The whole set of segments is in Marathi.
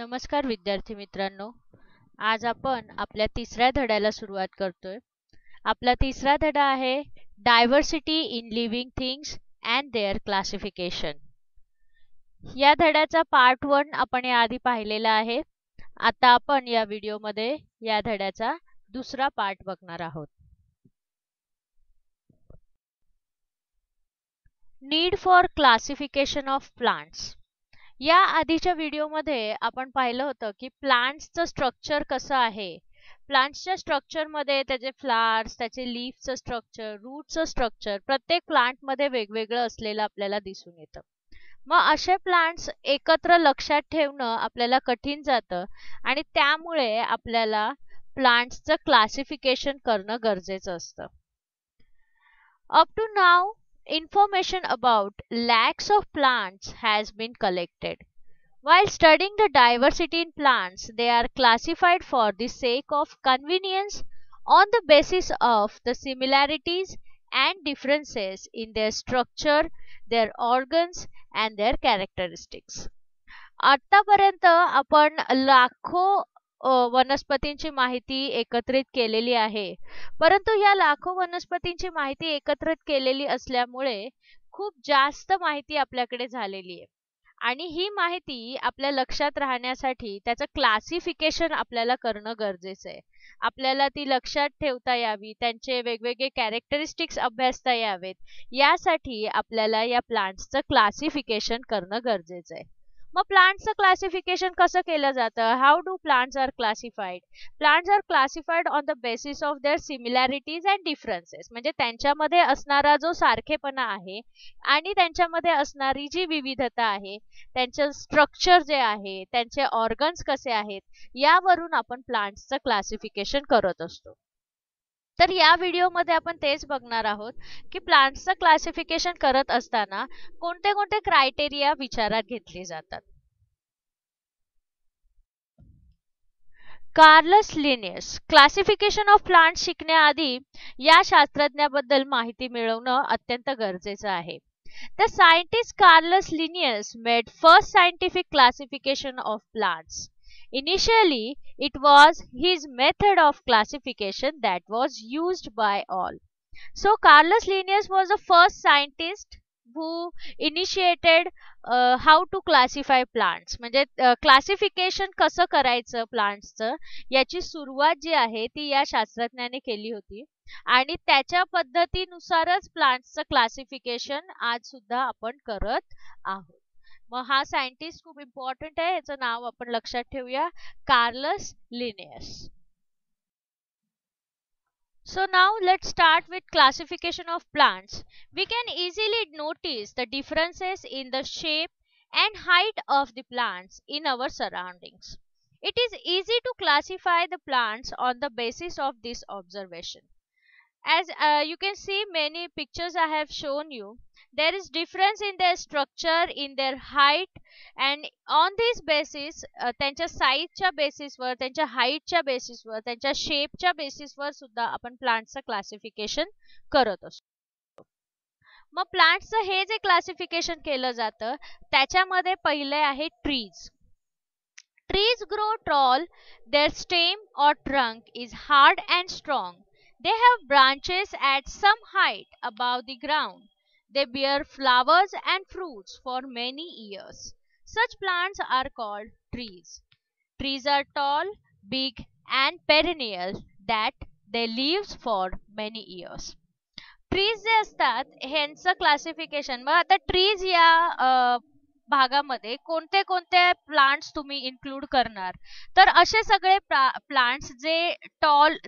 नमस्कार विद्यार्थी मित्रांनो. आज आपण आपल्या तिसऱ्या धड्याला सुरुवात करतोय. आपला तिसरा धडा आहे diversity in living things and their classification. या धड्याचा पार्ट 1 आपण याआधी पाहिलेला आहे. आता आपण या व्हिडिओमध्ये या धड्याचा दुसरा पार्ट बघणार आहोत. Need for classification of plants. या आधीच्या व्हिडिओमध्ये आपण पाहिलं होतं की प्लांट्सचं स्ट्रक्चर कसं आहे. प्लांट्सच्या स्ट्रक्चरमध्ये त्याचे फ्लावर्स, त्याचे लीफचं स्ट्रक्चर, रूटचं स्ट्रक्चर प्रत्येक प्लांटमध्ये वेगवेगळं असलेलं आपल्याला दिसून येतं. मग असे प्लांट्स एकत्र लक्षात ठेवणं आपल्याला कठीण जातं आणि त्यामुळे आपल्याला प्लांट्सचं क्लासिफिकेशन करणं गरजेचं असतं. Up to now information about lakhs of plants has been collected. While studying the diversity in plants, they are classified for the sake of convenience on the basis of the similarities and differences in their structure, their organs and their characteristics. आतापर्यंत आपण लाखो वनस्पतींची माहिती एकत्रित केलेली आहे. परंतु या लाखो वनस्पतींची माहिती एकत्रित केलेली असल्यामुळे खूप जास्त माहिती आपल्याकडे झालेली आहे आणि ही माहिती आपल्या लक्षात राहण्यासाठी त्याचं क्लासिफिकेशन आपल्याला करणं गरजेचं आहे. आपल्याला ती लक्षात ठेवता यावी, त्यांचे वेगवेगळे कॅरेक्टरिस्टिक्स अभ्यासता यावेत, यासाठी आपल्याला या प्लांट्सचं क्लासिफिकेशन करणं गरजेचं आहे. मग प्लांट्सचं क्लासिफिकेशन कसं केलं जातं? How do plants are classified? Plants are classified on the basis of their similarities and differences. म्हणजे त्यांच्यामध्ये असणारा जो सारखेपणा आहे आणि त्यांच्यामध्ये असणारी जी विविधता आहे, त्यांचं स्ट्रक्चर जे आहे, त्यांचे ऑर्गन्स कसे आहेत, यावरून आपण प्लांट्सचं क्लासिफिकेशन करत असतो. तर या व्हिडिओमध्ये आपण तेच बघणार आहोत की प्लांट्सचं क्लासिफिकेशन करत असताना कोणते कोणते क्रायटेरिया विचारात घेतले जातात. Carolus Linnaeus. Classification of plants शिकण्याआधी या शास्त्रज्ञाबद्दल माहिती मिळवणं अत्यंत गरजेचं आहे. The scientist Carlos Linnaeus made first scientific classification of plants. Initially, it was his method of classification that was used by all. So, Carlos Linnaeus was the first scientist who initiated how to classify plants. म्हणजे क्लासिफिकेशन कसं करायचं प्लांट्सचं याची सुरुवात जी आहे ती या शास्त्रज्ञाने केली होती आणि त्याच्या पद्धतीनुसारच प्लांट्सचं क्लासिफिकेशन आज सुद्धा आपण करत आहोत. मग हा सायंटिस्ट खूप इम्पॉर्टंट आहे, याचं नाव आपण लक्षात ठेवूया, Carolus Linnaeus. So now let's start with classification of plants. We can easily notice the differences in the shape and height of the plants in our surroundings. It is easy to classify the plants on the basis of this observation. As you can see, many pictures I have shown you. There is difference in their structure, in their height, and on this basis त्यांच्या साईजच्या बेसिसवर, त्यांच्या हाईटच्या बेसिसवर, त्यांच्या शेपच्या बेसिसवर सुद्धा आपण प्लांट्सचं क्लासिफिकेशन करत असतो. मग प्लांट्सचं हे जे क्लासिफिकेशन केलं जातं त्याच्यामध्ये पहिले आहे trees. Trees grow tall. Their stem or trunk is hard and strong. They have branches at some height above the ground. They bear flowers and fruits for many years. Such plants are called trees. Trees are tall, big and perennial that they live for many years. Trees जे असतात ह्यांचं क्लासिफिकेशन, मग आता ट्रीज या भागामध्ये कोणते कोणते प्लांट्स तुम्ही इन्क्लूड करणार, तर असे सगळे प्लांट्स जे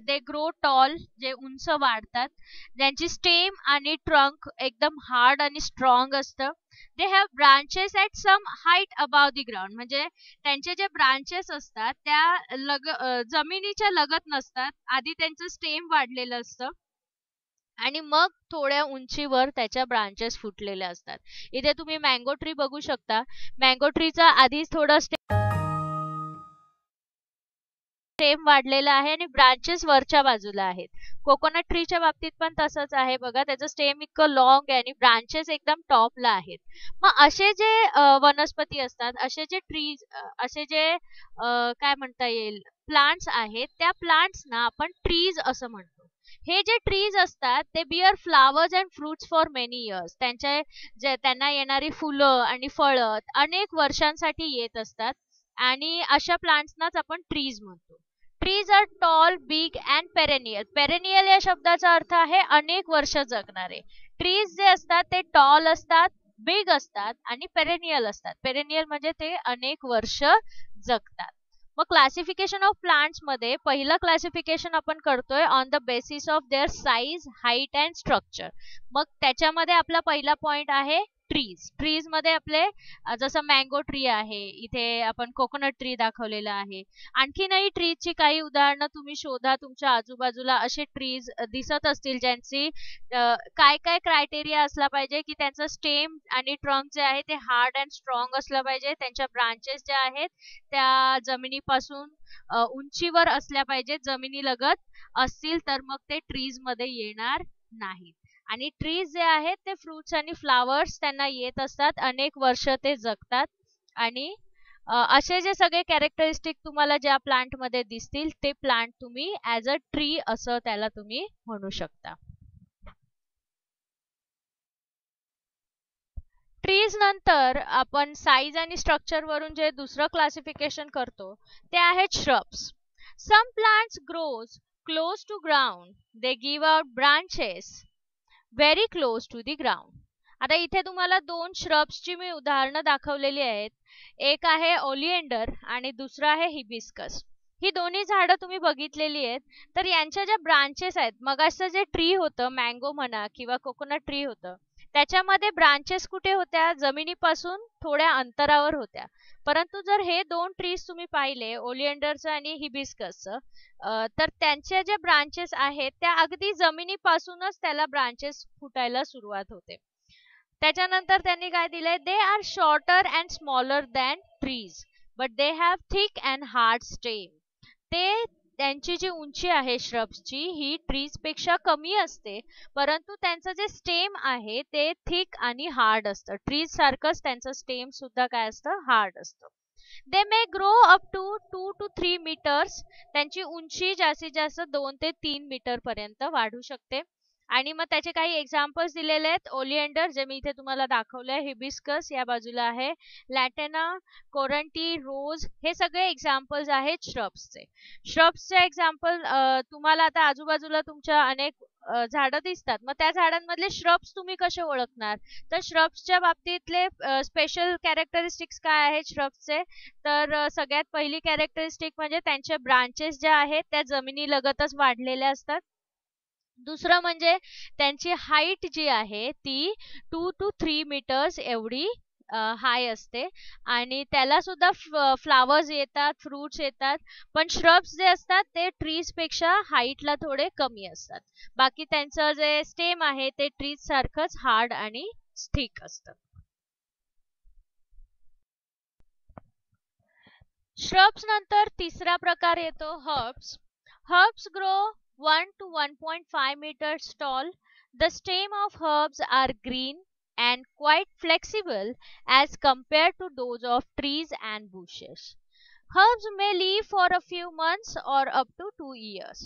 दे ग्रो टॉल, जे उंच वाढतात, ज्यांची स्टेम आणि ट्रंक एकदम हार्ड आणि स्ट्रॉंग असतं. They have branches at some height above the ground. म्हणजे त्यांचे जे ब्रांचेस असतात त्या जमिनीच्या लगत नसतात, आधी त्यांचं स्टेम वाढलेलं असतं आणि मग थोड्या उंचीवर त्याच्या ब्रांचेस फुटलेल्या असतात. इथे तुम्ही मँगो ट्री बघू शकता. मँगो ट्रीचा आधीच थोडं स्टेम वाढलेला आहे आणि ब्रांचेस वरच्या बाजूला आहेत. कोकोनट ट्रीच्या बाबतीत पण तसंच आहे बघा, त्याचं स्टेम इतकं लॉंग आहे आणि ब्रांचेस एकदम टॉपला आहेत. मग असे जे वनस्पती असतात, असे जे ट्रीज, असे जे काय म्हणता येईल, प्लांट्स आहेत, त्या प्लांट्सना आपण ट्रीज असं म्हणतो. हे जे ट्रीज असतात ते bear flowers and fruits for many years. त्यांना येणारी फुलं आणि फळं अनेक वर्षांसाठी येत असतात आणि अशा प्लांट्सनाच आपण ट्रीज म्हणतो. Trees are tall, big and perennial. Perennial या शब्दाचा अर्थ आहे अनेक वर्ष जगणारे. ट्रीज जे असतात ते टॉल असतात, बिग असतात आणि पेरेनियल असतात. पेरेनियल म्हणजे ते अनेक वर्ष जगतात. मग क्लासिफिकेशन ऑफ प्लांट्स मध्ये पहिलं क्लासिफिकेशन आपण करतोय on the basis of there size, height and structure. मग त्याच्यामध्ये आपला पहिला पॉइंट आहे ट्रीज. ट्रीज मध्ये आपले जसं मँगो ट्री आहे, इथे आपण कोकोनट ट्री दाखवलेला आहे. आणखीनही ट्रीजची काही उदाहरणं तुम्ही शोधा, तुमच्या आजूबाजूला असे ट्रीज दिसत असतील ज्यांची काय काय क्रायटेरिया असला पाहिजे की त्यांचं स्टेम आणि ट्रंक जे आहे ते हार्ड अँड स्ट्रॉंग असलं पाहिजे. त्यांच्या ब्रांचेस ज्या आहेत त्या जमिनीपासून उंचीवर असल्या पाहिजेत. जमिनीलगत असतील तर मग ते ट्रीज मध्ये येणार नाहीत. आणि ट्रीज जे आहेत ते फ्रुट्स आणि फ्लावर्स त्यांना येत असतात, अनेक वर्ष ते जगतात. आणि असे जे सगळे कॅरेक्टरिस्टिक तुम्हाला ज्या प्लांट मध्ये दिसतील ते प्लांट तुम्ही ऍज अ ट्री असं त्याला तुम्ही म्हणू शकता. ट्रीज नंतर आपण साईज आणि स्ट्रक्चर वरून जे दुसरं क्लासिफिकेशन करतो ते आहेत shrubs. Some plants grows close to ground. They give out branches very close to the ground. आता इथे तुम्हाला दोन श्रब्सची मी उदाहरणं दाखवलेली आहेत. एक आहे ओलिएंडर आणि दुसरं आहे हिबिस्कस. ही दोन्ही झाडं तुम्ही बघितलेली आहेत. तर यांच्या ज्या ब्रांचेस आहेत, मगाचं जे ट्री होतं, मँगो म्हणा किंवा कोकोनट ट्री होतं, त्याच्यामध्ये ब्रांचेस कुठे होत्या, जमिनीपासून थोड्या अंतरावर होत्या. परंतु जर हे दोन ट्रीज तुम्ही पाहिले, ओलिएंडरचं आणि हिबिस्कसचं, तर त्यांच्या ज्या ब्रांचेस आहेत त्या अगदी जमिनीपासूनच त्याला ब्रांचेस फुटायला सुरुवात होते. त्याच्यानंतर त्यांनी काय दिलंय, they are shorter and smaller than trees but they have thick and hard stem. ते त्यांची जी उंची आहे श्रब्सची ही ट्रीज पेक्षा कमी असते, परंतु त्यांचं जे स्टेम आहे ते थिक आणि हार्ड असतं. ट्रीज सारखंच त्यांचं स्टेम सुद्धा काय असतं, हार्ड असतं. They may grow up to 2 to 3 metres. त्यांची उंची जास्तीत जास्त 2 ते 3 मीटर पर्यंत वाढू शकते. आणि मग त्याचे काही एक्झाम्पल्स दिलेले आहेत. ओलिएंडर जे मी इथे तुम्हाला दाखवलंय, हिबिस्कस या बाजूला आहे, लॅटेना, कोरंटी, रोज, हे सगळे एक्झाम्पल्स आहेत श्रब्सचे. श्रब्सचे एक्झाम्पल तुम्हाला आता आजूबाजूला तुमच्या अनेक झाडं दिसतात. मग त्या झाडांमधले श्रब्स तुम्ही कसे ओळखणार? तर श्रब्सच्या बाबतीतले स्पेशल कॅरेक्टरिस्टिक्स काय आहेत श्रब्सचे? तर सगळ्यात पहिली कॅरेक्टरिस्टिक म्हणजे त्यांच्या ब्रांचेस ज्या आहेत त्या जमिनीलगतच वाढलेल्या असतात. दुसरं म्हणजे त्यांची हाईट जी आहे ती 2 to 3 मीटर्स एवढी हाय असते. आणि त्याला सुद्धा फ्लावर्स येतात, फ्रुट्स येतात. पण श्रब्स जे असतात ते ट्रीज पेक्षा हाईटला थोडे कमी असतात. बाकी त्यांचं जे स्टेम आहे ते ट्रीज सारखंच हार्ड आणि थिक असतं. श्रब्स नंतर तिसरा प्रकार येतो herbs. Herbs grow 1 to 1.5 meters tall. The stem of herbs are green and quite flexible as compared to those of trees and bushes. Herbs may live for a few months or up to 2 years.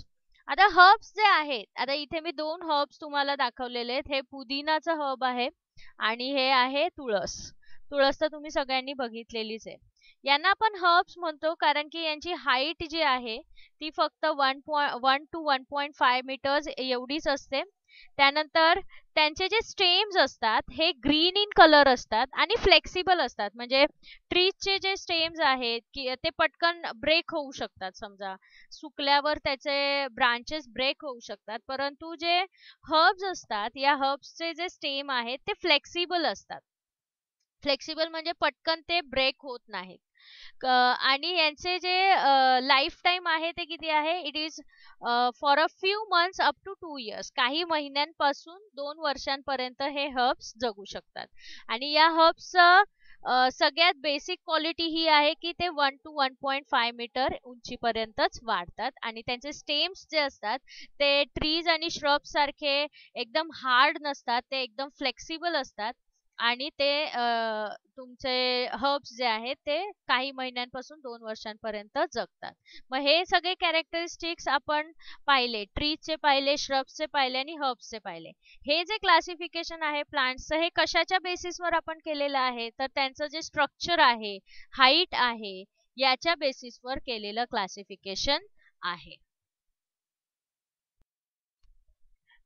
आता हर्ब्स जे आहेत, आता इथे मी दोन हर्ब्स तुम्हाला दाखवलेले आहेत. हे पुदिनाचं हर्ब आहे आणि हे आहे तुळस. तुळस तर तुम्ही सगळ्यांनी बघितलेलीच आहे. यांना आपण हर्ब्स म्हणतो कारण की यांची हाईट जी आहे ती फक्त 1 to 1.5 मीटर्स एवढीच असते. त्यानंतर त्यांचे जे स्टेम्स असतात हे ग्रीन इन कलर असतात आणि फ्लेक्सिबल असतात. म्हणजे ट्रीजचे जे स्टेम्स आहेत की ते पटकन ब्रेक होऊ शकतात. समजा सुकल्यावर त्याचे ब्रांचेस ब्रेक होऊ शकतात, परंतु जे हर्ब्स असतात या हर्ब्सचे जे स्टेम आहेत ते फ्लेक्सिबल असतात. फ्लेक्सिबल म्हणजे पटकन ते ब्रेक होत नाहीत. आणि यांचे जे लाईफ टाइम आहे ते किती आहे, it is for a few months up to 2 years. काही महिन्यांपासून 2 वर्षांपर्यंत हे हर्ब्स जगू शकतात. आणि या हर्ब्सचं सगळ्यात बेसिक क्वालिटी ही आहे की ते 1 to 1.5 मीटर उंचीपर्यंतच वाढतात आणि त्यांचे स्टेम्स जे असतात ते ट्रीज आणि श्रब्स सारखे एकदम हार्ड नसतात, ते एकदम फ्लेक्सिबल असतात आणि ते तुमचे हर्ब्स जे आहेत ते काही महिन्यांपासून 2 वर्षांपर्यंत जगतात. मग हे सगळे कॅरेक्टरिस्टिक्स आपण पाहिले, ट्रीजचे पाहिले, श्रब्सचे पाहिले आणि हर्ब्सचे पाहिले. हे जे क्लासिफिकेशन आहे प्लांट्सचं, हे कशाच्या बेसिसवर आपण केलेलं आहे, तर त्यांचं जे स्ट्रक्चर आहे, हाईट आहे, याच्या बेसिसवर केलेलं क्लासिफिकेशन आहे.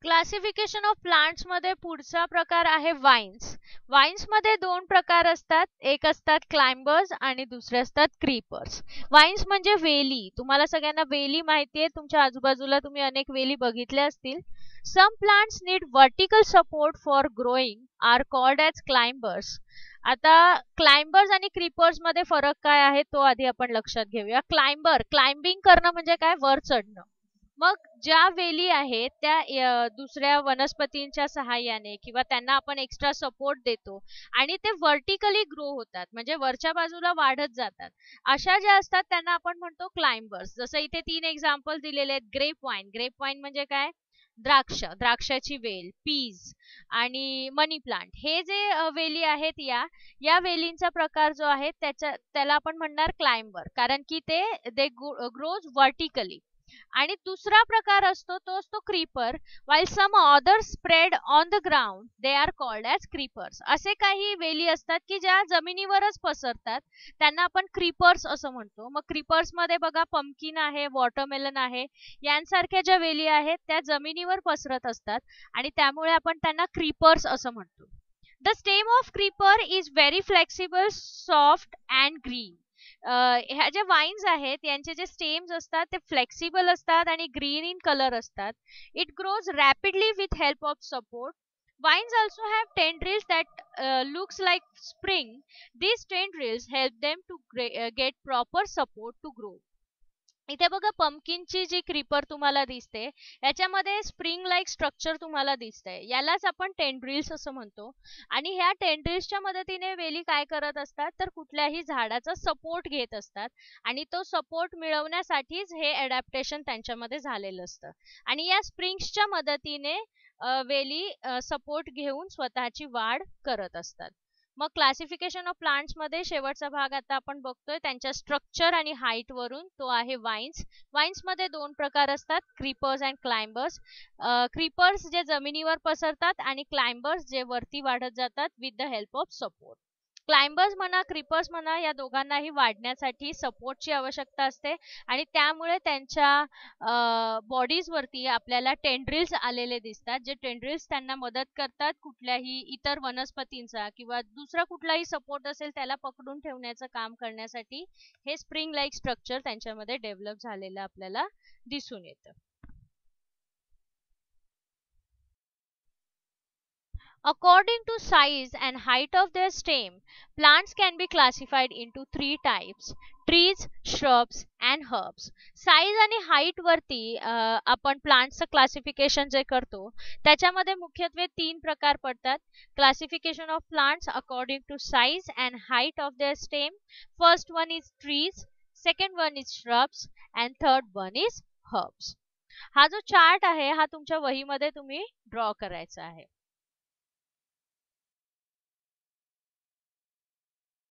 क्लासिफिकेशन ऑफ प्लांट्स मध्ये पुढचा प्रकार आहे वाईन्स. वाईन्स मध्ये दोन प्रकार असतात, एक असतात क्लाइंबर्स आणि दुसरे असतात क्रीपर्स. वाईन्स म्हणजे वेली. तुम्हाला सगळ्यांना वेली माहिती आहे, तुमच्या आजूबाजूला तुम्ही अनेक वेली बघितल्या असतील. Some plants need vertical support for growing are called as climbers. आता क्लाइंबर्स आणि क्रीपर्स मध्ये फरक काय आहे तो आधी आपण लक्षात घेऊया. क्लाइंबिंग करणं म्हणजे काय, वर चढणं. मग ज्या वेली आहेत त्या दुसऱ्या वनस्पतींच्या सहाय्याने किंवा त्यांना आपण एक्स्ट्रा सपोर्ट देतो आणि ते व्हर्टिकली ग्रो होतात, म्हणजे वरच्या बाजूला वाढत जातात, अशा ज्या असतात त्यांना आपण म्हणतो क्लाइंबर्स. जसं इथे 3 एक्झाम्पल दिलेले आहेत. ग्रेप वाईन म्हणजे काय, द्राक्षाची वेल, पीज आणि मनी प्लांट. हे जे वेली आहेत, या वेलींचा प्रकार जो आहे त्याला आपण म्हणणार क्लाइंबर, कारण की दे ग्रोज व्हर्टिकली. आणि दुसरा प्रकार असतो तो असतो creeper. While some other spread on the ground they are called as creepers. असे काही वेली असतात की ज्या जमिनीवरच पसरतात, त्यांना आपण क्रीपर्स असं म्हणतो. मग क्रीपर्स मध्ये बघा, पंपकिन आहे, वॉटरमेलन आहे, यांसारख्या ज्या वेली आहेत त्या जमिनीवर पसरत असतात आणि त्यामुळे आपण त्यांना क्रीपर्स असं म्हणतो. The stem of creeper is very flexible, soft and green. ह्या ज्या वाईन्स आहेत यांचे जे स्टेम्स असतात ते फ्लेक्सिबल असतात आणि ग्रीन इन कलर असतात. It grows rapidly with help of support. Vines also have tendrils that looks like spring. These tendrils help them to get proper support to grow. इथे बघा, पंपकिनची जी क्रीपर तुम्हाला दिसते याच्यामध्ये स्प्रिंग लाईक स्ट्रक्चर तुम्हाला दिसतंय, यालाच आपण टेंड्रिल्स असं म्हणतो. आणि ह्या टेंड्रिल्सच्या मदतीने वेली काय करत असतात, तर कुठल्याही झाडाचा सपोर्ट घेत असतात आणि तो सपोर्ट मिळवण्यासाठीच हे अडॅप्टेशन त्यांच्यामध्ये झालेलं असतं. आणि या स्प्रिंग्सच्या मदतीने वेली सपोर्ट घेऊन स्वतःची वाढ करत असतात. मग क्लासिफिकेशन ऑफ प्लांट्स मध्ये शेवटचा भाग आता आपण बघतोय त्यांच्या स्ट्रक्चर आणि हाईट वरून, तो आहे वाईन्स. वाईन्स मध्ये दोन प्रकार असतात, क्रीपर्स अँड क्लाइंबर्स. क्रीपर्स जे जमिनीवर पसरतात आणि क्लाइंबर्स जे वरती वाढत जातात with the help of support. Climbers म्हणा, क्रीपर्स म्हणा, या दोघांनाही वाढण्यासाठी सपोर्टची आवश्यकता असते आणि त्यामुळे त्यांच्या बॉडीज वरती आपल्याला टेंड्रिल्स आलेले दिसतात, जे टेंड्रिल्स त्यांना मदत करतात कुठल्याही इतर वनस्पतींचा किंवा दुसरा कुठलाही सपोर्ट असेल त्याला पकडून ठेवण्याचं काम करण्यासाठी हे स्प्रिंग लाईक स्ट्रक्चर त्यांच्यामध्ये डेव्हलप झालेलं आपल्याला दिसून येतं. According to size and height of their stem, plants can be classified into 3 types: trees, shrubs and herbs. Size आणि हाईट वरती आपण प्लांट्सचं क्लासिफिकेशन जे करतो त्याच्यामध्ये मुख्यत्वे 3 प्रकार पडतात. Classification of plants according to size and height of their stem. First one is trees, second one is shrubs and third one is herbs. हा जो चार्ट आहे हा तुमच्या वहीमध्ये तुम्ही ड्रॉ करायचा आहे.